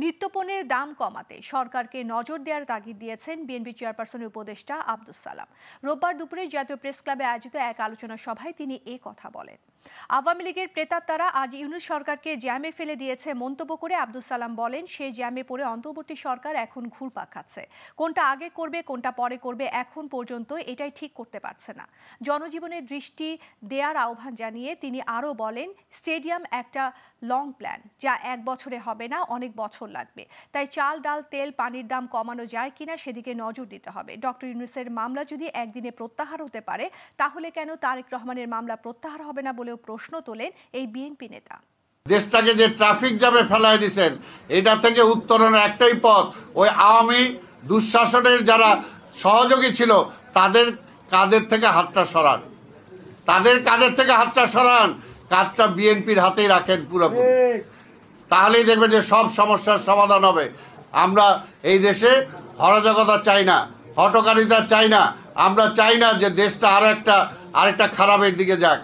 নিত্যপণ্যের দাম কমাতে সরকারকে নজর দেওয়ার তাগিদ দিয়েছেন বিএনপি চেয়ারপারসনের উপদেষ্টা আব্দুস সালাম। রোববার দুপুরে জাতীয় প্রেস ক্লাবে আয়োজিত এক আলোচনা সভায় তিনি কথা বলেন। আওয়ামী লীগের প্রেতাত্মারা আজ ইউনূস সরকারকে জ্যামে ফেলে দিয়েছে মন্তব্য করে আব্দুস সালাম বলেন, সে জ্যামে পড়ে অন্তর্বর্তী সরকার এখন ঘুরপাক খাচ্ছে। কোনটা আগে করবে কোনটা পরে করবে এখন পর্যন্ত এটাই ঠিক করতে পারছে না। জনজীবনের দৃষ্টি দেওয়ার আহ্বান জানিয়ে তিনি আরও বলেন, স্টেডিয়াম একটা লং প্ল্যান, যা এক বছরে হবে না, অনেক বছর লাগবে। তাই চাল, ডাল, তেল, পানির দাম কমানো যায় কিনা সেদিকে নজর দিতে হবে। ডক্টর ইউনূসের মামলা যদি একদিনে প্রত্যাহার হতে পারে, তাহলে কেন তারেক রহমানের মামলা প্রত্যাহার হবে না বলেও প্রশ্ন তোলেন এই বিএনপি নেতা। দেশটাকে যে ট্রাফিক জ্যামে ফেলাই দিয়েছেন, এটা থেকে উত্তরণের একটাই পথ, ওই আওয়ামী দুঃশাসনের যারা সহযোগী ছিল তাদের কাঁধের থেকে হাতটা সরান, তাদের কাঁধের থেকে হাতটা সরান, কাজটা বিএনপির হাতেই রাখেন পুরোপুরি, তাহলেই দেখবেন যে সব সমস্যার সমাধান হবে। আমরা এই দেশে অরাজকতা চাই না, হটকারিতা চাই না, আমরা চাই না যে দেশটা আরেকটা খারাপের দিকে যাক।